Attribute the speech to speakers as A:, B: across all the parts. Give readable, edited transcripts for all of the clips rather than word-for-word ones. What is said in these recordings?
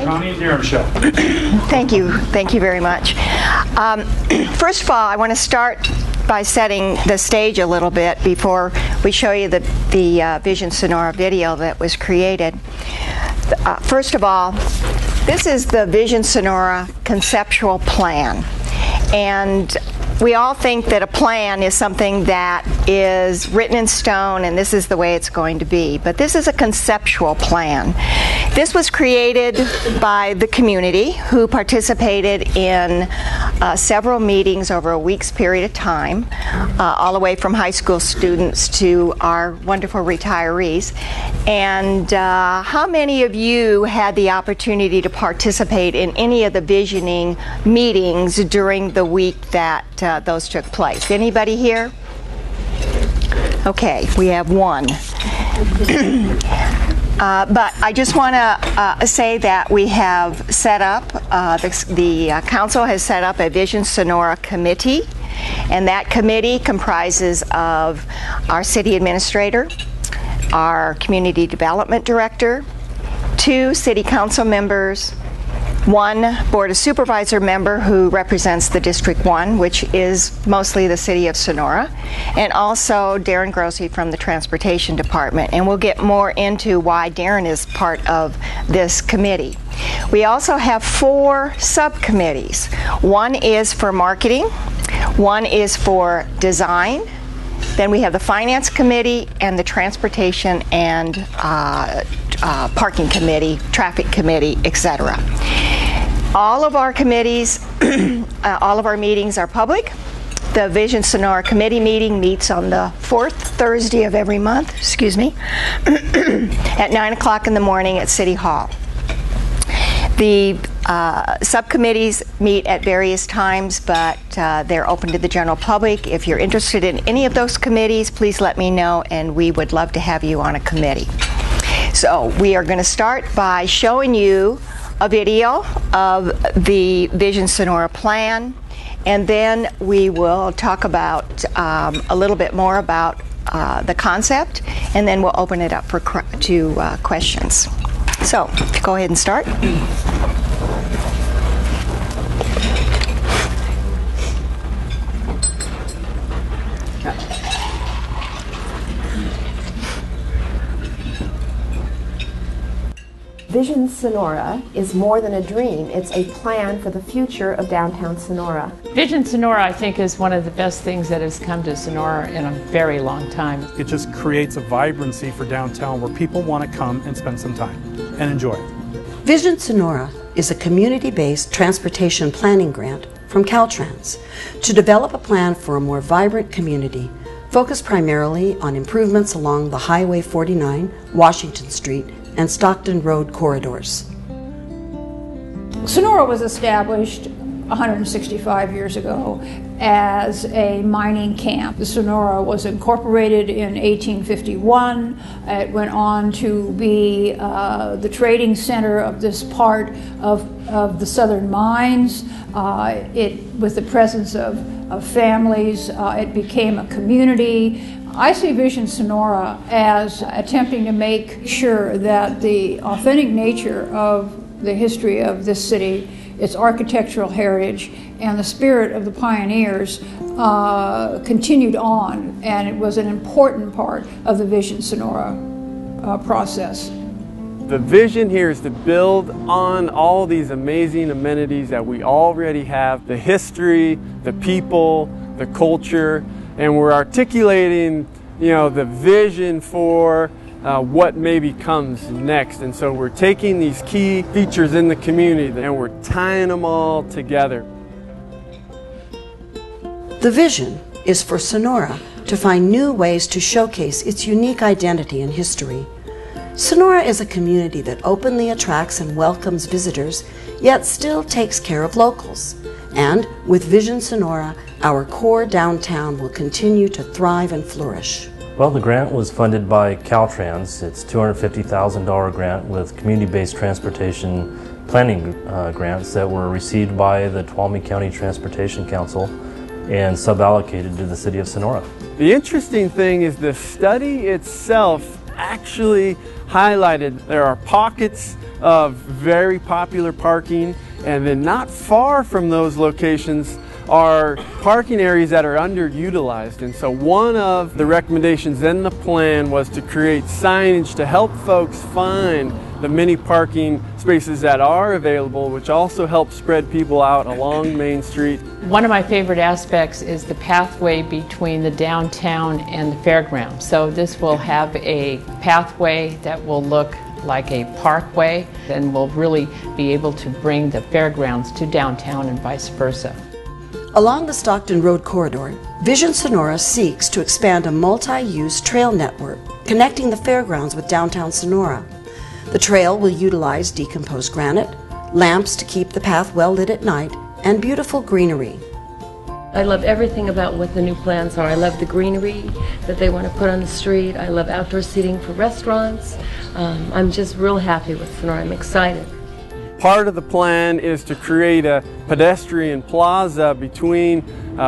A: Connie and Darin show.
B: Thank you very much. First of all, I want to start by setting the stage a little bit before we show you the Vision Sonora video that was created. First of all, this is the Vision Sonora conceptual plan, and we all think that a plan is something that is written in stone and this is the way it's going to be, but this is a conceptual plan. This was created by the community who participated in several meetings over a week's period of time, all the way from high school students to our wonderful retirees. And how many of you had the opportunity to participate in any of the visioning meetings during the week that those took place? Anybody here? Okay, we have one. But I just want to say that we have set up, the council has set up a Vision Sonora committee, and that committee comprises of our city administrator, our community development director, 2 city council members, 1 Board of Supervisor member who represents the District 1, which is mostly the city of Sonora, and also Darin Grossi from the Transportation Department. And we'll get more into why Darin is part of this committee. We also have 4 subcommittees. 1 is for marketing, 1 is for design, then we have the Finance Committee and the Transportation and Parking Committee, Traffic Committee, etc. All of our committees, all of our meetings are public. The Vision Sonora Committee meeting meets on the 4th Thursday of every month, at 9 o'clock in the morning at City Hall. The subcommittees meet at various times, but they're open to the general public. If you're interested in any of those committees, please let me know, and we would love to have you on a committee. So we are going to start by showing you a video of the Vision Sonora plan, and then we will talk about a little bit more about the concept, and then we'll open it up to questions. So, go ahead and start.
C: Vision Sonora is more than a dream. It's a plan for the future of downtown Sonora.
D: Vision Sonora, I think, is one of the best things that has come to Sonora in a very long time.
A: It just creates a vibrancy for downtown where people want to come and spend some time and enjoy.
E: Vision Sonora is a community-based transportation planning grant from Caltrans to develop a plan for a more vibrant community focused primarily on improvements along the Highway 49, Washington Street, and Stockton Road corridors.
F: Sonora was established 165 years ago as a mining camp. Sonora was incorporated in 1851. It went on to be the trading center of this part of the southern mines. With the presence of families, it became a community. I see Vision Sonora as attempting to make sure that the authentic nature of the history of this city, its architectural heritage, and the spirit of the pioneers continued on, and it was an important part of the Vision Sonora process.
G: The vision here is to build on all these amazing amenities that we already have, the history, the people, the culture, and we're articulating, the vision for what maybe comes next. And so we're taking these key features in the community and we're tying them all together.
E: The vision is for Sonora to find new ways to showcase its unique identity and history. Sonora is a community that openly attracts and welcomes visitors, yet still takes care of locals. And with Vision Sonora, our core downtown will continue to thrive and flourish.
H: Well, the grant was funded by Caltrans. It's a $250,000 grant with community-based transportation planning grants that were received by the Tuolumne County Transportation Council and suballocated to the city of Sonora.
G: The interesting thing is the study itself actually highlighted. There are pockets of very popular parking, and then not far from those locations are parking areas that are underutilized. And so one of the recommendations in the plan was to create signage to help folks find the many parking spaces that are available, which also helps spread people out along Main Street.
D: One of my favorite aspects is the pathway between the downtown and the fairgrounds. So this will have a pathway that will look like a parkway and will really be able to bring the fairgrounds to downtown and vice versa.
E: Along the Stockton Road corridor, Vision Sonora seeks to expand a multi-use trail network connecting the fairgrounds with downtown Sonora. The trail will utilize decomposed granite, lamps to keep the path well lit at night, and beautiful greenery.
I: I love everything about what the new plans are. I love the greenery that they want to put on the street. I love outdoor seating for restaurants. I'm just real happy with Sonora. I'm excited.
G: Part of the plan is to create a pedestrian plaza between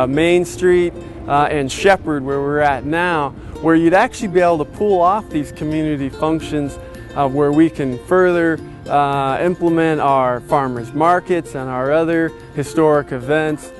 G: Main Street and Shepherd, where we're at now, where you'd actually be able to pull off these community functions where we can further implement our farmers markets and our other historic events.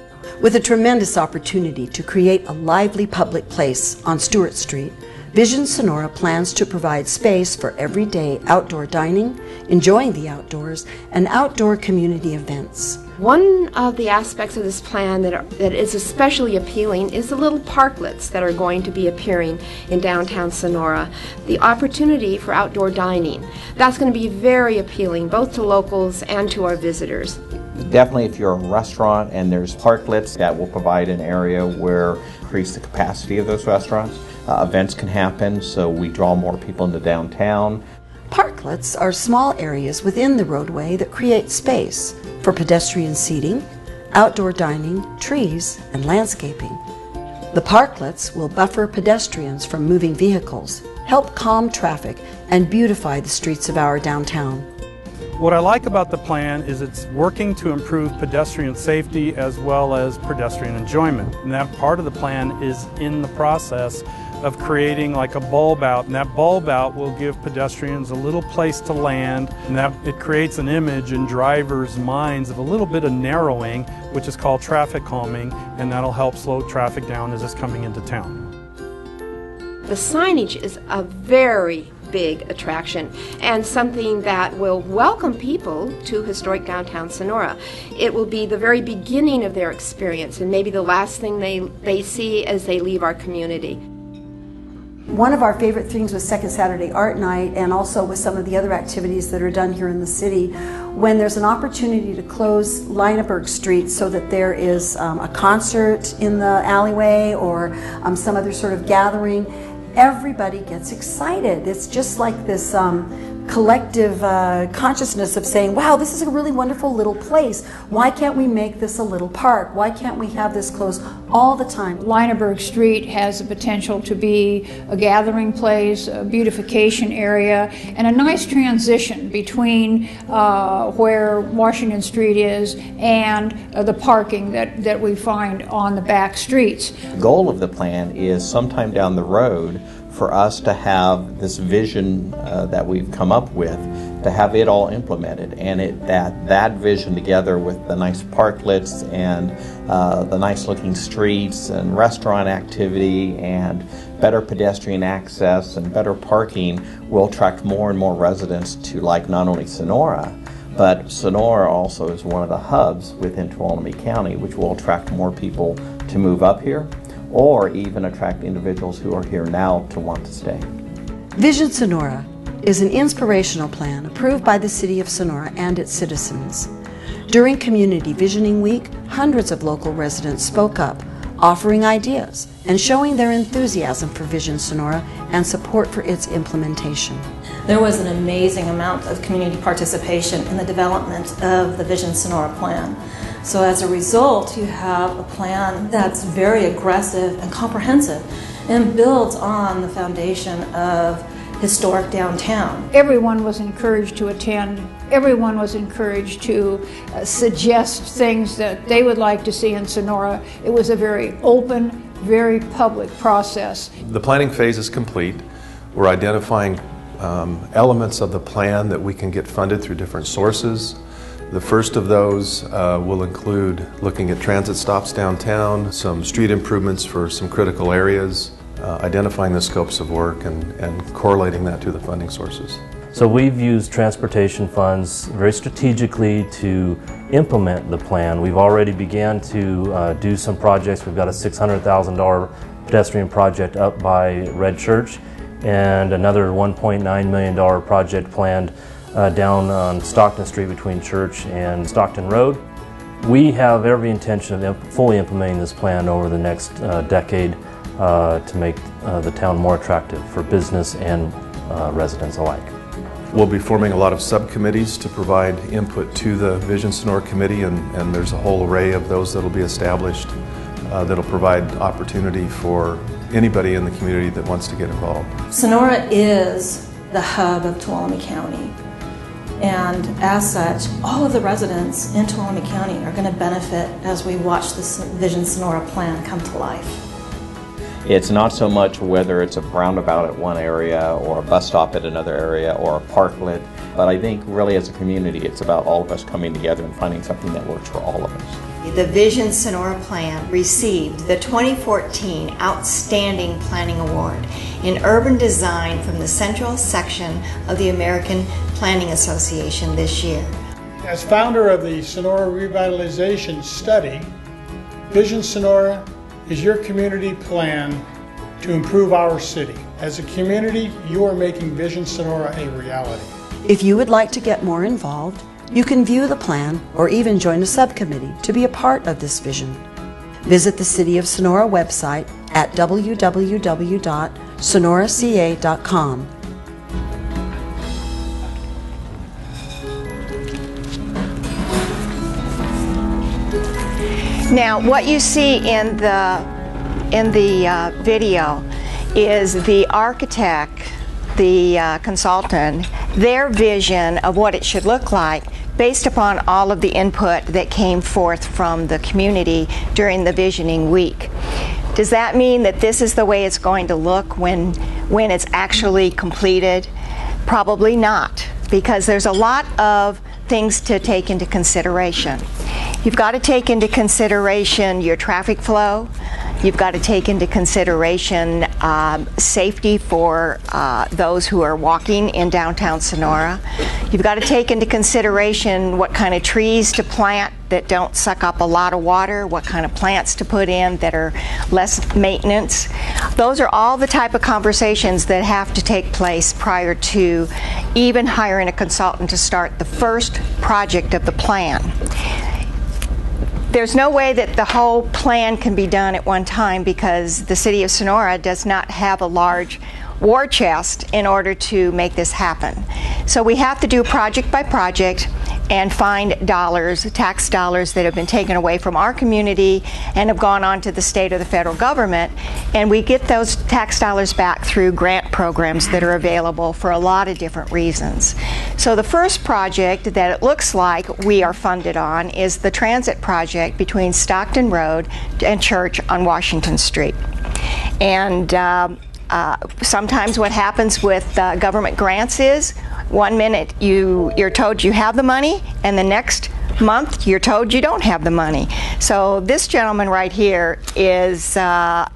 E: With a tremendous opportunity to create a lively public place on Stewart Street, Vision Sonora plans to provide space for everyday outdoor dining, enjoying the outdoors, and outdoor community events.
C: One of the aspects of this plan that is especially appealing is the little parklets that are going to be appearing in downtown Sonora. The opportunity for outdoor dining. That's going to be very appealing both to locals and to our visitors.
J: Definitely if you're a restaurant and there's parklets, that will provide an area where increase the capacity of those restaurants. Events can happen, so we draw more people into downtown.
E: Parklets are small areas within the roadway that create space for pedestrian seating, outdoor dining, trees, and landscaping. The parklets will buffer pedestrians from moving vehicles, help calm traffic, and beautify the streets of our downtown.
A: What I like about the plan is it's working to improve pedestrian safety as well as pedestrian enjoyment. And that part of the plan is in the process of creating like a bulb out, and that bulb out will give pedestrians a little place to land, and that it creates an image in drivers' minds of a little bit of narrowing, which is called traffic calming, and that'll help slow traffic down as it's coming into town.
C: The signage is a very big attraction and something that will welcome people to historic downtown Sonora. It will be the very beginning of their experience and maybe the last thing they see as they leave our community.
E: One of our favorite things was Second Saturday Art Night, and also with some of the other activities that are done here in the city, when there's an opportunity to close Lineberg Street so that there is a concert in the alleyway or some other sort of gathering, everybody gets excited. It's just like this collective consciousness of saying, wow, this is a really wonderful little place. Why can't we make this a little park? Why can't we have this closed all the time?
F: Lineberg Street has the potential to be a gathering place, a beautification area, and a nice transition between where Washington Street is and the parking that we find on the back streets.
J: The goal of the plan is sometime down the road for us to have this vision that we've come up with, to have it all implemented, and that vision together with the nice parklets and the nice looking streets and restaurant activity and better pedestrian access and better parking will attract more and more residents to like not only Sonora, but Sonora also is one of the hubs within Tuolumne County, which will attract more people to move up here, or even attract individuals who are here now to want to stay.
E: Vision Sonora is an inspirational plan approved by the City of Sonora and its citizens. During Community Visioning Week, hundreds of local residents spoke up, offering ideas and showing their enthusiasm for Vision Sonora and support for its implementation.
K: There was an amazing amount of community participation in the development of the Vision Sonora plan. So as a result, you have a plan that's very aggressive and comprehensive and builds on the foundation of historic downtown.
F: Everyone was encouraged to attend. Everyone was encouraged to suggest things that they would like to see in Sonora. It was a very open, very public process.
L: The planning phase is complete. We're identifying elements of the plan that we can get funded through different sources. The first of those will include looking at transit stops downtown, some street improvements for some critical areas, identifying the scopes of work and correlating that to the funding sources.
H: So we've used transportation funds very strategically to implement the plan. We've already began to do some projects. We've got a $600,000 pedestrian project up by Red Church and another $1.9 million project planned down on Stockton Street between Church and Stockton Road. We have every intention of fully implementing this plan over the next decade to make the town more attractive for business and residents alike.
L: We'll be forming a lot of subcommittees to provide input to the Vision Sonora Committee, and there's a whole array of those that will be established that'll provide opportunity for anybody in the community that wants to get involved.
K: Sonora is the hub of Tuolumne County, and as such, all of the residents in Tuolumne County are going to benefit as we watch this Vision Sonora plan come to life.
J: It's not so much whether it's a roundabout at one area or a bus stop at another area or a parklet, but I think really as a community it's about all of us coming together and finding something that works for all of us.
B: The Vision Sonora Plan received the 2014 Outstanding Planning Award in Urban Design from the Central Section of the American Planning Association this year.
M: As founder of the Sonora Revitalization Study, Vision Sonora is your community plan to improve our city. As a community, you are making Vision Sonora a reality.
E: If you would like to get more involved, you can view the plan or even join a subcommittee to be a part of this vision. Visit the City of Sonora website at www.sonoraca.com.
B: Now, what you see in the video is the architect, the consultant, their vision of what it should look like based upon all of the input that came forth from the community during the visioning week. Does that mean that this is the way it's going to look when it's actually completed? Probably not, because there's a lot of things to take into consideration. You've got to take into consideration your traffic flow. You've got to take into consideration safety for those who are walking in downtown Sonora. You've got to take into consideration what kind of trees to plant that don't suck up a lot of water, what kind of plants to put in that are less maintenance. Those are all the type of conversations that have to take place prior to even hiring a consultant to start the first project of the plan. There's no way that the whole plan can be done at one time because the City of Sonora does not have a large war chest in order to make this happen. So we have to do project by project and find dollars, tax dollars that have been taken away from our community and have gone on to the state or the federal government, and we get those tax dollars back through grant programs that are available for a lot of different reasons. So the first project that it looks like we are funded on is the transit project between Stockton Road and Church on Washington Street. And sometimes what happens with government grants is one minute you're told you have the money, and the next month you're told you don't have the money. So this gentleman right here is the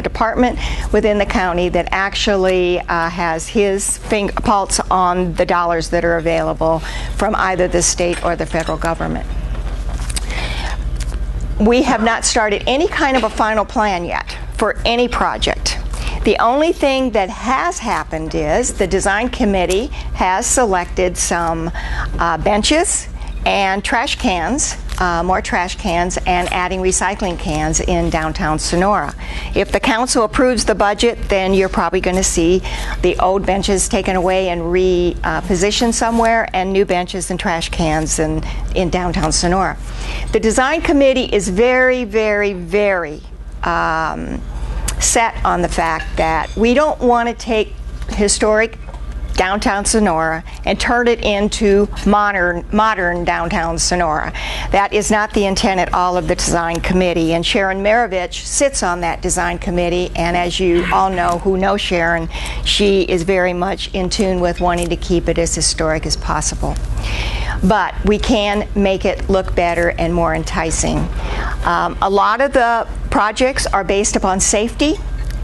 B: department within the county that actually has his pulse on the dollars that are available from either the state or the federal government. We have not started any kind of a final plan yet for any project. The only thing that has happened is the design committee has selected some benches and trash cans, more trash cans, and adding recycling cans in downtown Sonora. If the council approves the budget, then you're probably going to see the old benches taken away and repositioned somewhere, and new benches and trash cans in downtown Sonora. The design committee is very, very, very set on the fact that we don't want to take historic downtown Sonora and turn it into modern downtown Sonora. That is not the intent at all of the design committee, and Sharon Maravich sits on that design committee, and as you all know who know Sharon, she is very much in tune with wanting to keep it as historic as possible. But we can make it look better and more enticing. A lot of the projects are based upon safety.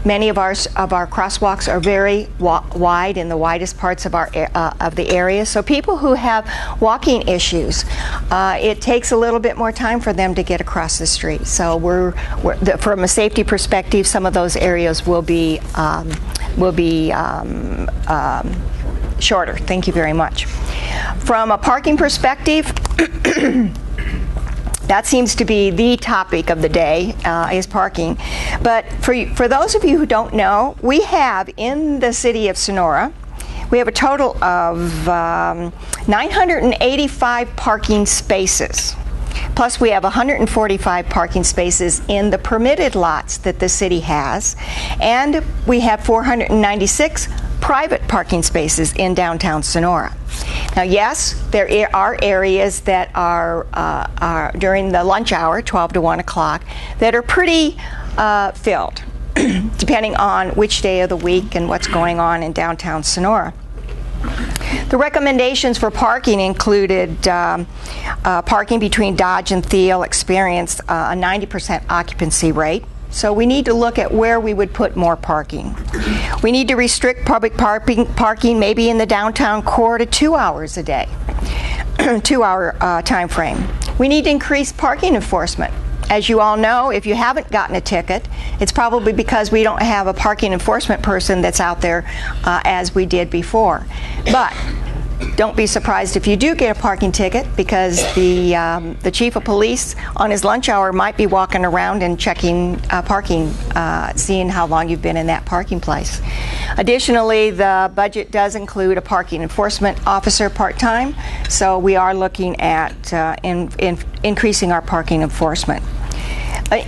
B: Many of our crosswalks are very wide in the widest parts of the area. So people who have walking issues, it takes a little bit more time for them to get across the street. So from a safety perspective, some of those areas will be shorter. Thank you very much. From a parking perspective, that seems to be the topic of the day, is parking. But for those of you who don't know, we have in the city of Sonora, we have a total of 985 parking spaces. Plus we have 145 parking spaces in the permitted lots that the city has. And we have 496 private parking spaces in downtown Sonora. Now, yes, there are areas that are during the lunch hour, 12 to 1 o'clock, that are pretty filled, depending on which day of the week and what's going on in downtown Sonora. The recommendations for parking included parking between Dodge and Thiel experienced a 90% occupancy rate. So we need to look at where we would put more parking. We need to restrict public parking maybe in the downtown core to 2 hours a day, 2-hour time frame. We need to increase parking enforcement. As you all know, if you haven't gotten a ticket, it's probably because we don't have a parking enforcement person that's out there as we did before. But don't be surprised if you do get a parking ticket, because the chief of police on his lunch hour might be walking around and checking parking, seeing how long you've been in that parking place. Additionally, the budget does include a parking enforcement officer part-time, so we are looking at increasing our parking enforcement.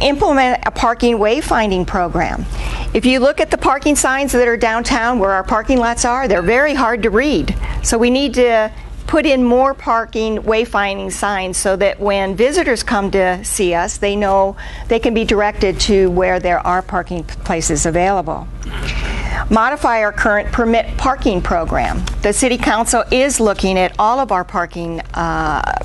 B: Implement a parking wayfinding program. If you look at the parking signs that are downtown where our parking lots are, they're very hard to read. So we need to put in more parking wayfinding signs so that when visitors come to see us, they know they can be directed to where there are parking places available. Modify our current permit parking program. The City Council is looking at all of our parking,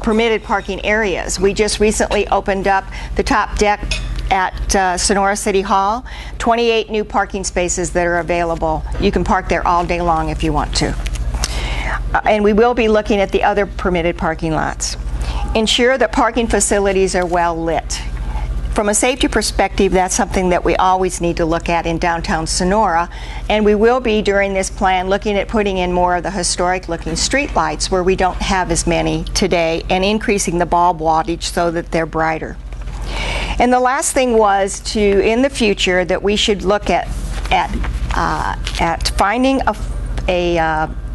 B: permitted parking areas. We just recently opened up the top deck at Sonora City Hall, 28 new parking spaces that are available. You can park there all day long if you want to. And we will be looking at the other permitted parking lots. Ensure that parking facilities are well lit. From a safety perspective, that's something that we always need to look at in downtown Sonora, and we will be during this plan looking at putting in more of the historic looking street lights where we don't have as many today, and increasing the bulb wattage so that they're brighter. And the last thing was to, in the future, that we should look at finding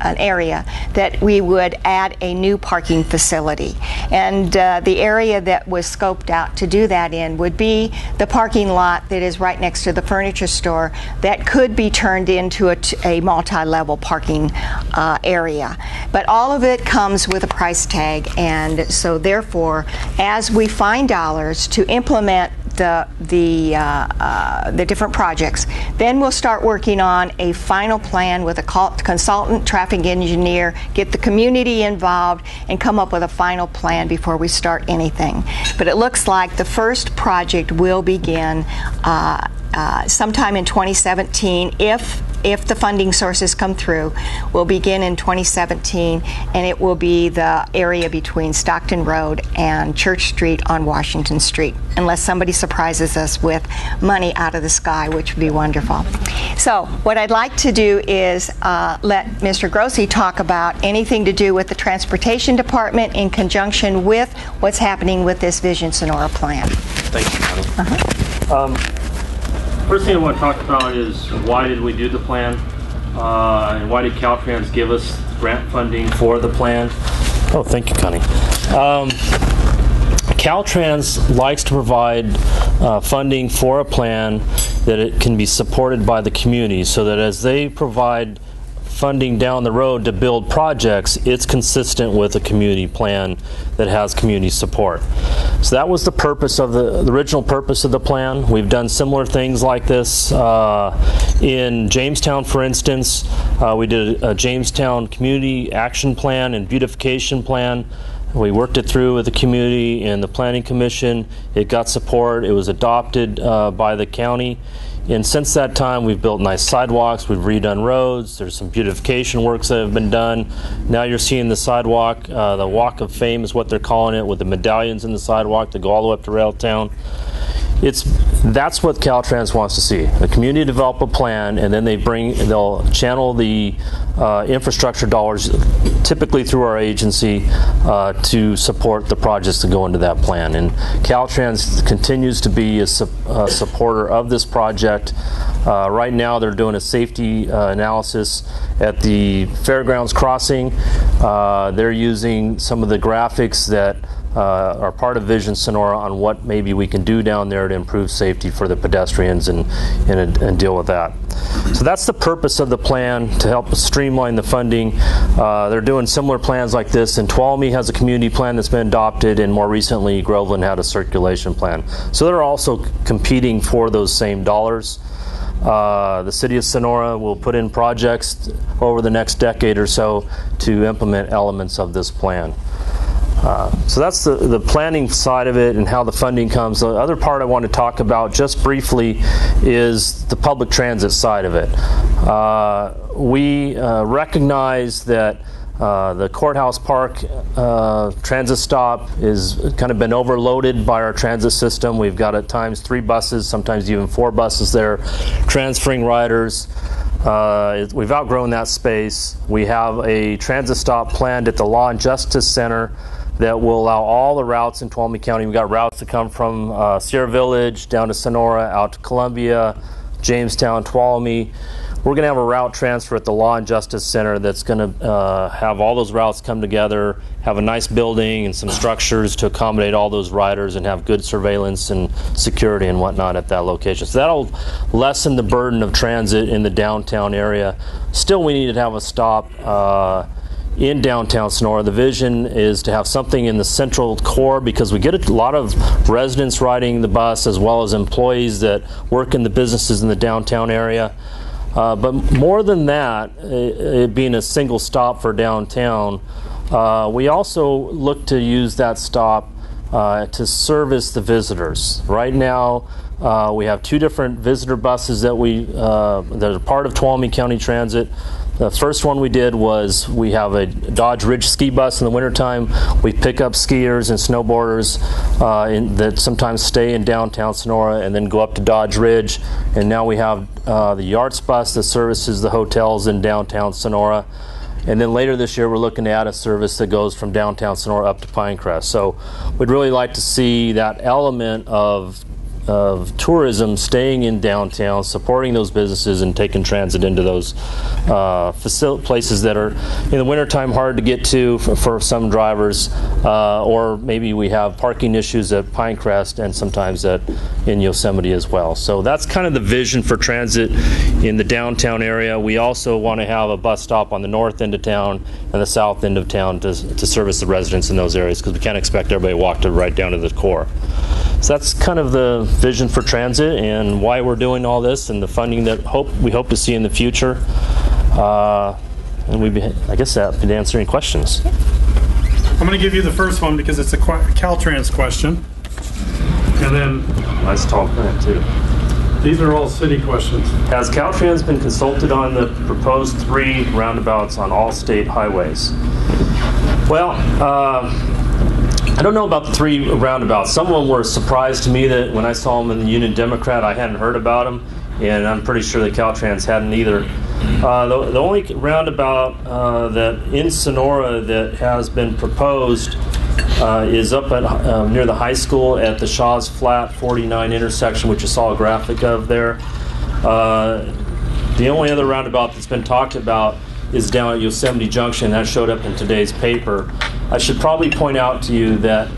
B: an area that we would add a new parking facility. And the area that was scoped out to do that in would be the parking lot that is right next to the furniture store that could be turned into a multi-level parking area. But all of it comes with a price tag, and so therefore, as we find dollars to implement the different projects, then we'll start working on a final plan with a consultant traffic engineer, get the community involved, and come up with a final plan before we start anything. But it looks like the first project will begin sometime in 2017 if the funding sources come through. We'll begin in 2017, and it will be the area between Stockton Road and Church Street on Washington Street, unless somebody surprises us with money out of the sky, which would be wonderful. So what I'd like to do is let Mr. Grossi talk about anything to do with the Transportation Department in conjunction with what's happening with this Vision Sonora plan.
H: Thank you, Connie. First thing I want to talk about is why did we do the plan, and why did Caltrans give us grant funding for the plan? Oh, thank you, Connie. Caltrans likes to provide funding for a plan that it can be supported by the community, so that as they provide funding down the road to build projects, it's consistent with a community plan that has community support. So that was the purpose of the original purpose of the plan. We've done similar things like this in Jamestown, for instance. We did a Jamestown Community Action Plan and Beautification Plan. We worked it through with the community and the Planning Commission. It got support. It was adopted by the county. And since that time, we've built nice sidewalks, we've redone roads, there's some beautification works that have been done. Now you're seeing the sidewalk, the Walk of Fame is what they're calling it, with the medallions in the sidewalk that go all the way up to Railtown. That's what Caltrans wants to see. The community develop a plan, and then they'll channel the infrastructure dollars, typically through our agency, to support the projects that go into that plan. And Caltrans continues to be a supporter of this project. Right now they're doing a safety analysis at the Fairgrounds crossing. They're using some of the graphics that are part of Vision Sonora on what maybe we can do down there to improve safety for the pedestrians and deal with that. So that's the purpose of the plan, to help streamline the funding. They're doing similar plans like this, and Tuolumne has a community plan that's been adopted, and more recently Groveland had a circulation plan. So they're also competing for those same dollars. The city of Sonora will put in projects over the next decade or so to implement elements of this plan. So that's the planning side of it and how the funding comes. The other part I want to talk about just briefly is the public transit side of it. We recognize that the Courthouse Park transit stop is kind of been overloaded by our transit system. We've got at times 3 buses, sometimes even 4 buses there, transferring riders. We've outgrown that space. We have a transit stop planned at the Law and Justice Center that will allow all the routes in Tuolumne County. We've got routes that come from Sierra Village down to Sonora, out to Columbia, Jamestown, Tuolumne. We're going to have a route transfer at the Law and Justice Center that's going to have all those routes come together, have a nice building and some structures to accommodate all those riders, and have good surveillance and security and whatnot at that location. So that'll lessen the burden of transit in the downtown area. Still, we need to have a stop in downtown Sonora. The vision is to have something in the central core, because we get a lot of residents riding the bus as well as employees that work in the businesses in the downtown area. But more than that, it being a single stop for downtown, we also look to use that stop to service the visitors. Right now, we have 2 different visitor buses that that are part of Tuolumne County Transit. The first one we did was we have a Dodge Ridge ski bus in the wintertime. We pick up skiers and snowboarders that sometimes stay in downtown Sonora and then go up to Dodge Ridge. And now we have the Yards bus that services the hotels in downtown Sonora. And then later this year, we're looking to add a service that goes from downtown Sonora up to Pinecrest. So we'd really like to see that element of tourism staying in downtown, supporting those businesses, and taking transit into those places that are in the wintertime hard to get to for some drivers, or maybe we have parking issues at Pinecrest and sometimes in Yosemite as well. So that's kind of the vision for transit in the downtown area. We also want to have a bus stop on the north end of town and the south end of town to service the residents in those areas, because we can't expect everybody to walk right down to the core. So that's kind of the vision for transit and why we're doing all this, and the funding that we hope to see in the future. And I guess that would answer any questions.
A: I'm going to give you the first one because it's a Caltrans question. And then
H: nice tall print too.
A: These are all city questions.
H: Has Caltrans been consulted on the proposed 3 roundabouts on all state highways? Well, I don't know about the 3 roundabouts. Some of them were a surprise to me that when I saw them in the Union Democrat, I hadn't heard about them, and I'm pretty sure that Caltrans hadn't either. The only roundabout that in Sonora that has been proposed is up at near the high school at the Shaw's Flat 49 intersection, which you saw a graphic of there. The only other roundabout that's been talked about is down at Yosemite Junction. That showed up in today's paper. I should probably point out to you that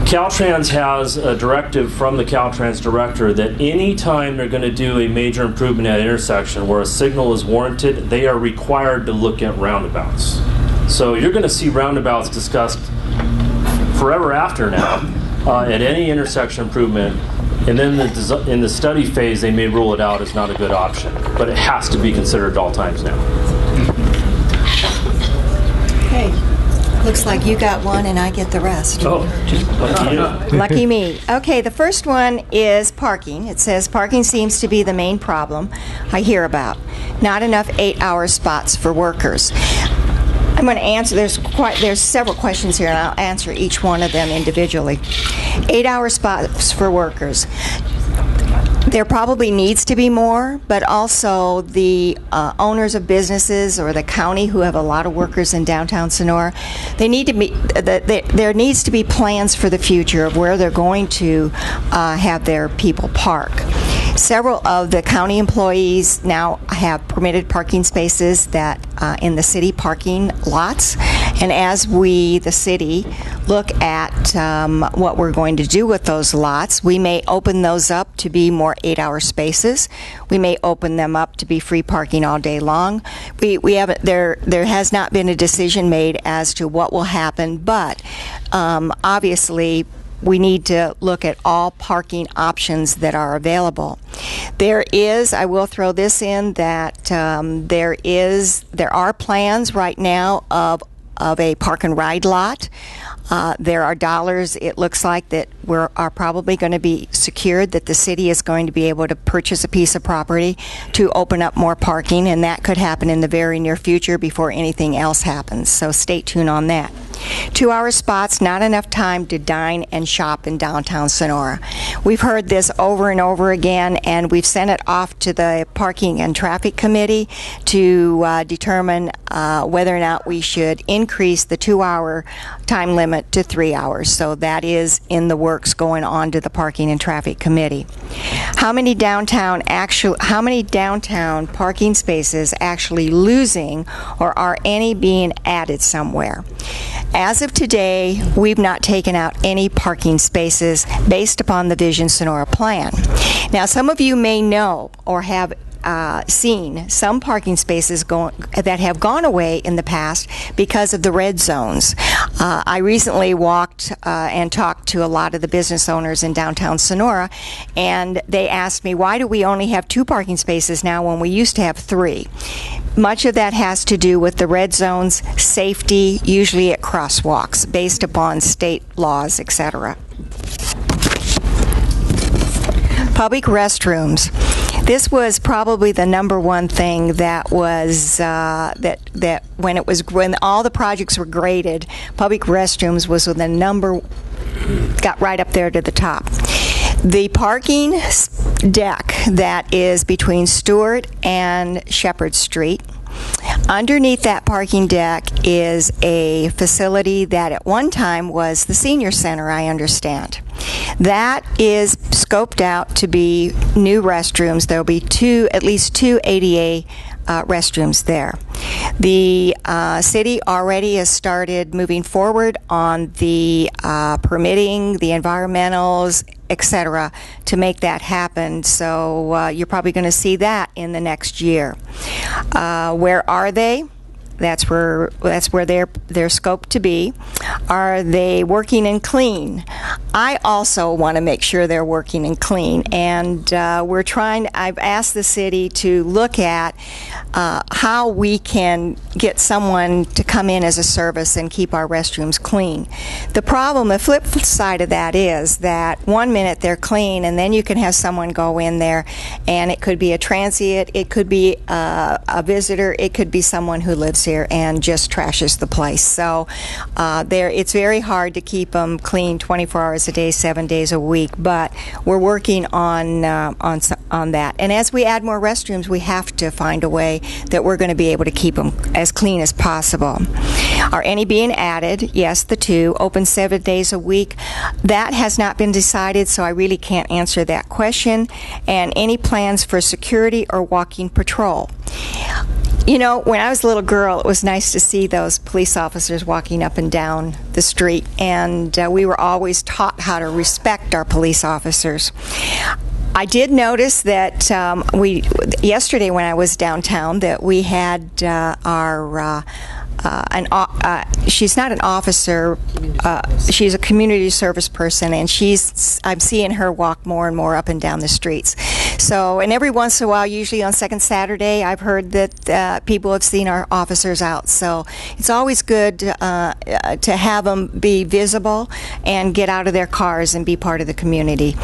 H: Caltrans has a directive from the Caltrans director that any time they're going to do a major improvement at an intersection where a signal is warranted, they are required to look at roundabouts. So you're going to see roundabouts discussed forever after now at any intersection improvement. And then in the study phase, they may rule it out as not a good option. But it has to be considered at all times now.
B: Okay. Looks like you got one and I get the rest.
H: Oh, just lucky you.
B: Lucky me. Okay, the first one is parking. It says parking seems to be the main problem I hear about. Not enough 8-hour spots for workers. I'm going to answer, there's several questions here, and I'll answer each one of them individually. 8-hour spots for workers. There probably needs to be more, but also the owners of businesses or the county who have a lot of workers in downtown Sonora, they need to be, there needs to be plans for the future of where they're going to have their people park. Several of the county employees now have permitted parking spaces that in the city parking lots, and as we, the city, look at what we're going to do with those lots, we may open those up to be more 8-hour spaces. We may open them up to be free parking all day long. We haven't, there has not been a decision made as to what will happen, but obviously we need to look at all parking options that are available. There is, I will throw this in, that there are plans right now of a park and ride lot. There are dollars, it looks like, that are probably going to be secured, that the city is going to be able to purchase a piece of property to open up more parking, and that could happen in the very near future before anything else happens. So stay tuned on that. 2-hour spots, not enough time to dine and shop in downtown Sonora. We've heard this over and over again, and we've sent it off to the Parking and Traffic Committee to determine whether or not we should increase the 2-hour time limit to 3 hours. So that is in the works, going on to the Parking and Traffic Committee. How many downtown parking spaces actually losing, or are any being added somewhere? As of today, we've not taken out any parking spaces based upon the Vision Sonora plan. Now, some of you may know or have seen some parking spaces that have gone away in the past because of the red zones. I recently walked and talked to a lot of the business owners in downtown Sonora, and they asked me, why do we only have 2 parking spaces now when we used to have 3? Much of that has to do with the red zones, safety, usually at crosswalks, based upon state laws, etc. Public restrooms. This was probably the number one thing that was that when all the projects were graded, public restrooms was the number, got right up there to the top. The parking deck that is between Stewart and Shepherd Street, underneath that parking deck is a facility that at one time was the senior center, I understand. That is scoped out to be new restrooms. There will be at least two ADA restrooms there. The city already has started moving forward on the permitting, the environmentals, etc., to make that happen. So you're probably going to see that in the next year. Where are they? That's where they're scoped to be. Are they working and clean? I also want to make sure they're working and clean, and I've asked the city to look at how we can get someone to come in as a service and keep our restrooms clean. The flip side of that is that one minute they're clean, and then you can have someone go in there, and it could be a transient, it could be a visitor, it could be someone who lives here and just trashes the place. So it's very hard to keep them clean 24 hours a day, 7 days a week, but we're working on that. And as we add more restrooms, we have to find a way that we're going to be able to keep them as clean as possible. Are any being added? Yes, the 2. Open 7 days a week. That has not been decided, so I really can't answer that question. And any plans for security or walking patrol? You know, when I was a little girl, it was nice to see those police officers walking up and down the street, and we were always taught how to respect our police officers. I did notice that yesterday when I was downtown that we had she's not an officer, she's a community service person, and I'm seeing her walk more and more up and down the streets. So, and every once in a while, usually on second Saturday, I've heard that people have seen our officers out. So it's always good to have them be visible and get out of their cars and be part of the community.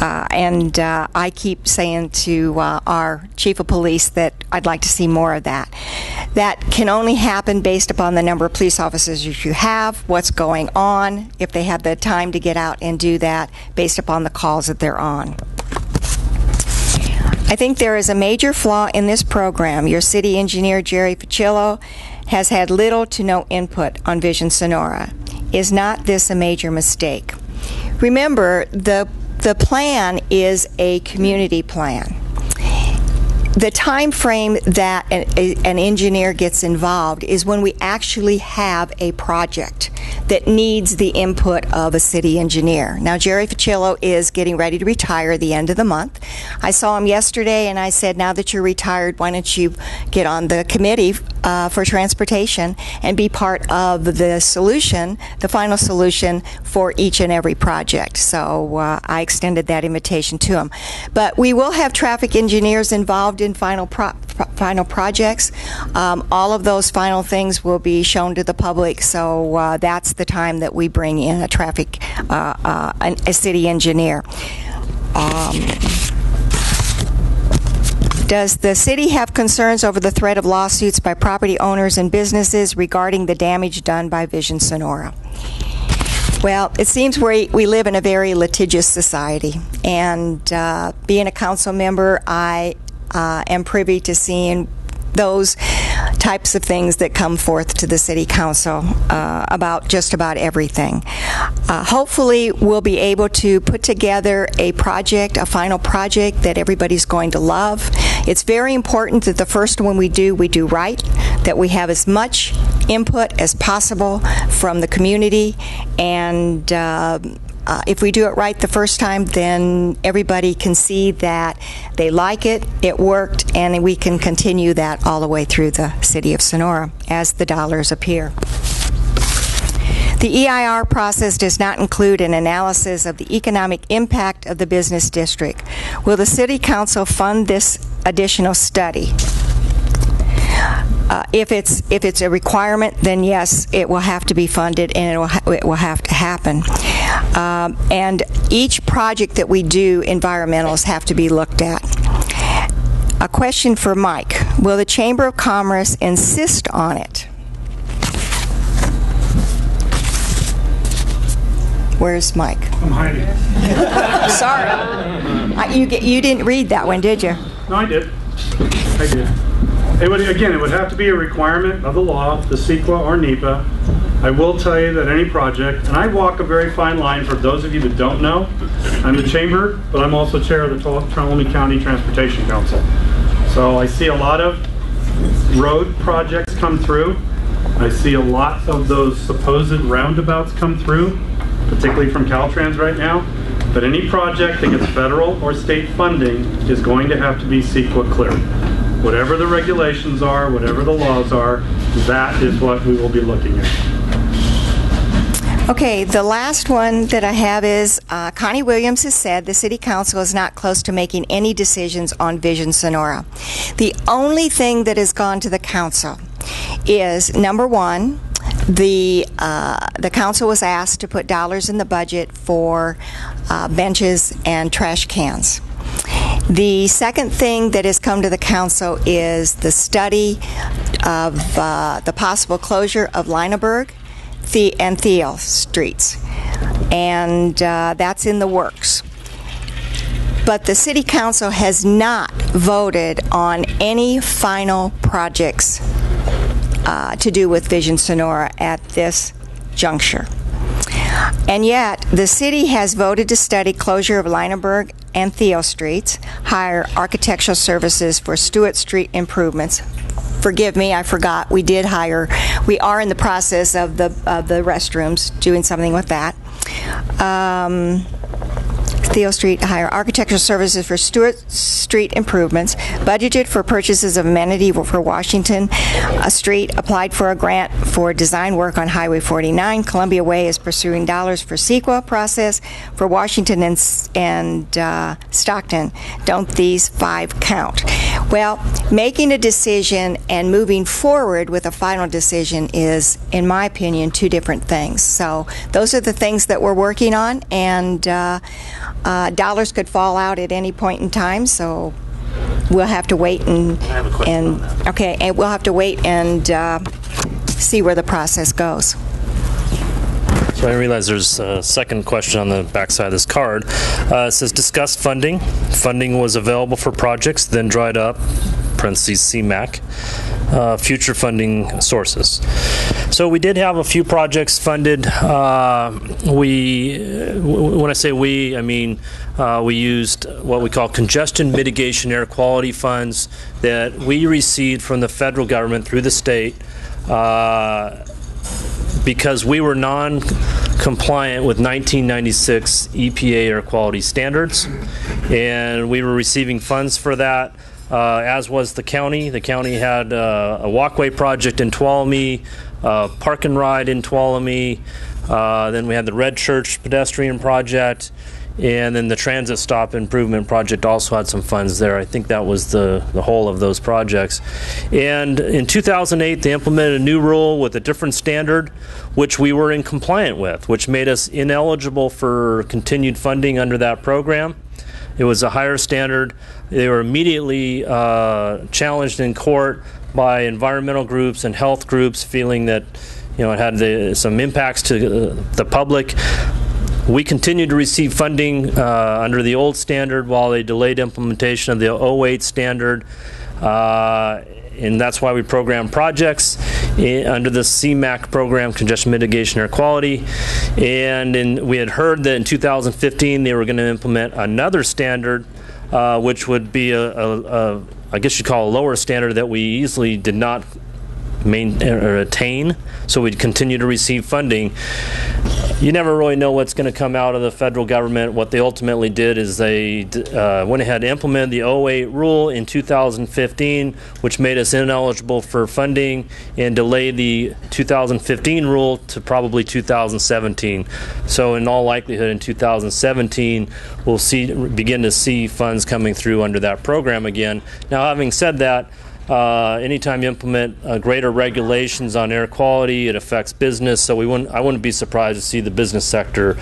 B: And I keep saying to our chief of police that I'd like to see more of that. That can only happen based upon the number of police officers you have, what's going on, if they have the time to get out and do that, based upon the calls that they're on. I think there is a major flaw in this program. Your city engineer, Jerry Ficillo, has had little to no input on Vision Sonora. Is not this a major mistake? Remember, the plan is a community plan. The time frame that an engineer gets involved is when we actually have a project that needs the input of a city engineer. Now, Jerry Ficillo is getting ready to retire at the end of the month. I saw him yesterday and I said, now that you're retired, why don't you get on the committee for transportation and be part of the solution, the final solution for each and every project. So I extended that invitation to him. But we will have traffic engineers involved in final projects. All of those final things will be shown to the public, so that's the time that we bring in a traffic, a city engineer. Does the city have concerns over the threat of lawsuits by property owners and businesses regarding the damage done by Vision Sonora? Well, it seems we live in a very litigious society, and being a council member, I am privy to seeing those types of things that come forth to the City Council about just about everything. Hopefully, we'll be able to put together a project, a final project that everybody's going to love. It's very important that the first one we do right, that we have as much input as possible from the community, and if we do it right the first time, then everybody can see that they like it, it worked, and we can continue that all the way through the city of Sonora as the dollars appear. The EIR process does not include an analysis of the economic impact of the business district. Will the City Council fund this additional study? If it's a requirement, then yes, it will have to be funded, and it will have to happen. And each project that we do, environmentals have to be looked at. A question for Mike: will the Chamber of Commerce insist on it? Where's Mike?
A: I'm hiding.
B: Sorry, you didn't read that one, did you?
A: No, I did. It would have to be a requirement of the law, the CEQA or NEPA. I will tell you that any project, and I walk a very fine line for those of you that don't know, I'm the chamber, but I'm also chair of the Tuolumne County Transportation Council. So I see a lot of road projects come through. I see a lot of those supposed roundabouts come through, particularly from Caltrans right now. But any project that gets federal or state funding is going to have to be CEQA cleared. Whatever the regulations are, whatever the laws are, that is what we will be looking at.
B: Okay, the last one that I have is Connie Williams has said the City Council is not close to making any decisions on Vision Sonora. The only thing that has gone to the council is, number one, the council was asked to put dollars in the budget for benches and trash cans. The second thing that has come to the council is the study of the possible closure of Lineberg and Thiel streets, and that's in the works. But the City Council has not voted on any final projects to do with Vision Sonora at this juncture. And yet, the city has voted to study closure of Lineberg and Thiel streets, hire architectural services for Stewart Street improvements forgive me, I forgot, we are in the process of the restrooms, doing something with that. Theo Street, hire architectural services for Stewart Street improvements, budgeted for purchases of amenity for Washington Street, applied for a grant for design work on Highway 49. Columbia Way is pursuing dollars for CEQA process for Washington and Stockton. Don't these 5 count? Well, making a decision and moving forward with a final decision is, in my opinion, 2 different things. So those are the things that we're working on, and dollars could fall out at any point in time, so we'll have to wait and we'll have to wait and see where the process goes.
H: So I realize there's a second question on the backside of this card. It says discuss funding. Funding was available for projects, then dried up, parentheses CMAQ. Future funding sources. So we did have a few projects funded. When I say we, I mean we used what we call congestion mitigation air quality funds that we received from the federal government through the state because we were non-compliant with 1996 EPA air quality standards, and we were receiving funds for that. As was the county. The county had a walkway project in Tuolumne, park and ride in Tuolumne, then we had the Red Church pedestrian project, and then the transit stop improvement project also had some funds there. I think that was the whole of those projects. And in 2008, they implemented a new rule with a different standard, which we were in compliant with, which made us ineligible for continued funding under that program. It was a higher standard. They were immediately challenged in court by environmental groups and health groups, feeling that it had some impacts to the public. We continued to receive funding under the old standard while they delayed implementation of the 2008 standard. And that's why we program projects under the CMAQ program, Congestion Mitigation Air Quality. And we had heard that in 2015 they were going to implement another standard, which would be I guess you'd call a lower standard that we easily did not attain, so we'd continue to receive funding. You never really know what's going to come out of the federal government. What they ultimately did is they went ahead and implemented the 2008 rule in 2015, which made us ineligible for funding, and delayed the 2015 rule to probably 2017. So in all likelihood in 2017 we'll begin to see funds coming through under that program again. Now, having said that, anytime you implement greater regulations on air quality, it affects business. So I wouldn't be surprised to see the business sector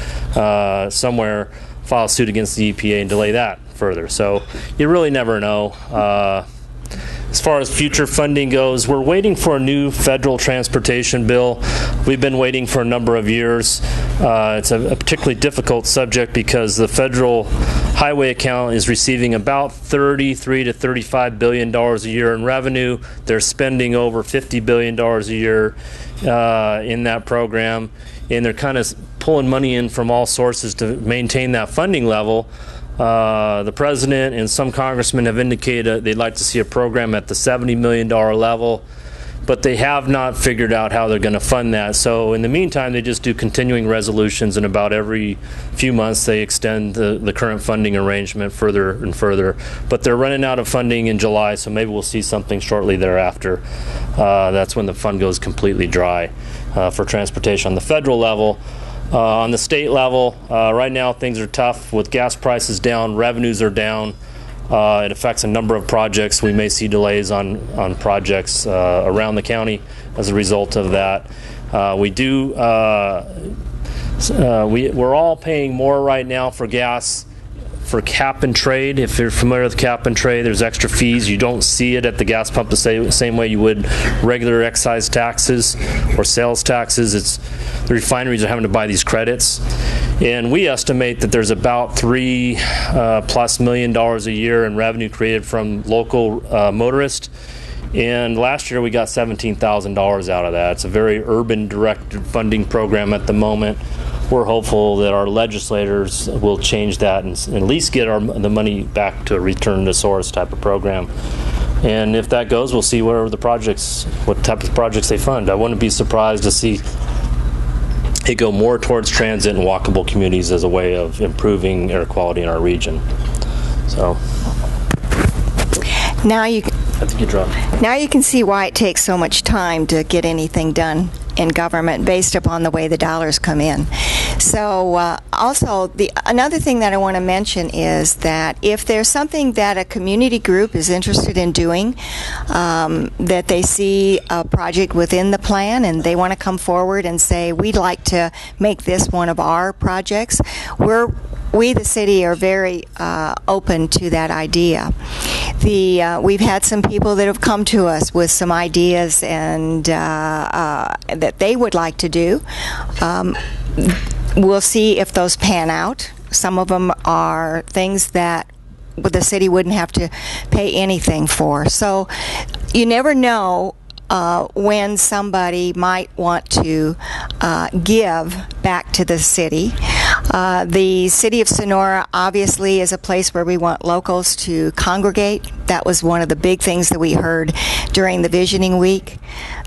H: somewhere file suit against the EPA and delay that further. So you really never know. As far as future funding goes, we're waiting for a new federal transportation bill. We've been waiting for a number of years. It's a particularly difficult subject because the federal highway account is receiving about $33 to $35 billion a year in revenue. They're spending over $50 billion a year in that program, and they're kind of pulling money in from all sources to maintain that funding level. The president and some congressmen have indicated they'd like to see a program at the $70 million level, but they have not figured out how they're going to fund that. So in the meantime, they just do continuing resolutions, and about every few months they extend the current funding arrangement further and further. But they're running out of funding in July, so maybe we'll see something shortly thereafter. That's when the fund goes completely dry for transportation on the federal level. On the state level, right now things are tough with gas prices down, revenues are down. It affects a number of projects. We may see delays on projects around the county as a result of that. We're all paying more right now for gas for cap and trade. If you're familiar with cap and trade, there's extra fees. You don't see it at the gas pump the same way you would regular excise taxes or sales taxes. The refineries are having to buy these credits. And we estimate that there's about $3+ million a year in revenue created from local motorists. And last year we got $17,000 out of that. It's a very urban directed funding program at the moment. We're hopeful that our legislators will change that and at least get the money back to a return to source type of program. And if that goes, we'll see what type of projects they fund. I wouldn't be surprised to see it go more towards transit and walkable communities as a way of improving air quality in our region. So
B: now you
H: I think you dropped.
B: Now you can see why it takes so much time to get anything done in government based upon the way the dollars come in. So also, another thing that I want to mention is that if there's something that a community group is interested in doing, that they see a project within the plan and they want to come forward and say, we'd like to make this one of our projects, we, the city, are very open to that idea. We've had some people that have come to us with some ideas and that they would like to do. We'll see if those pan out. Some of them are things that the city wouldn't have to pay anything for. So you never know when somebody might want to give back to the city. The city of Sonora obviously is a place where we want locals to congregate. That was one of the big things that we heard during the visioning week.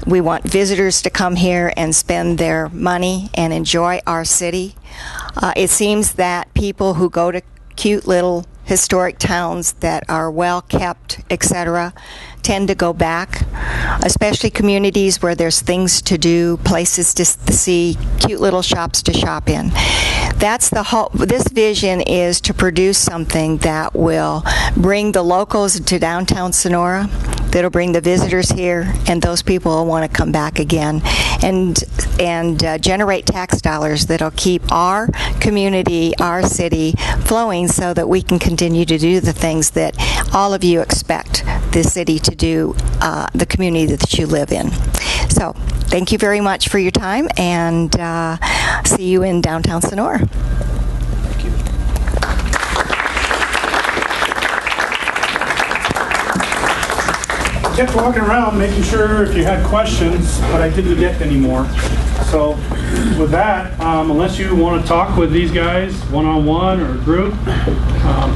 B: We want visitors to come here and spend their money and enjoy our city. It seems that people who go to cute little historic towns that are well kept, etc., tend to go back, especially communities where there's things to do, places to see, cute little shops to shop in. That's the whole. This vision is to produce something that will bring the locals to downtown Sonora, that'll bring the visitors here, and those people will want to come back again, and generate tax dollars that'll keep our community, our city, flowing so that we can continue to do the things that all of you expect the city to do, the community that you live in. So thank you very much for your time, and see you in downtown Sonora.
H: Thank you.
A: I kept walking around making sure if you had questions, but I didn't get any more. So with that, unless you want to talk with these guys one-on-one or group,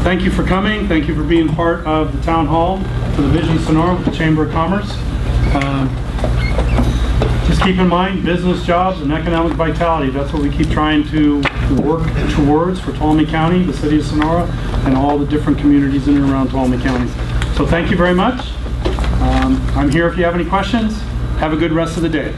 A: thank you for coming. Thank you for being part of the town hall for the Vision Sonora with the Chamber of Commerce. Just keep in mind business, jobs, and economic vitality. That's what we keep trying to work towards for Tuolumne County, the city of Sonora, and all the different communities in and around Tuolumne County. So thank you very much. I'm here if you have any questions. Have a good rest of the day.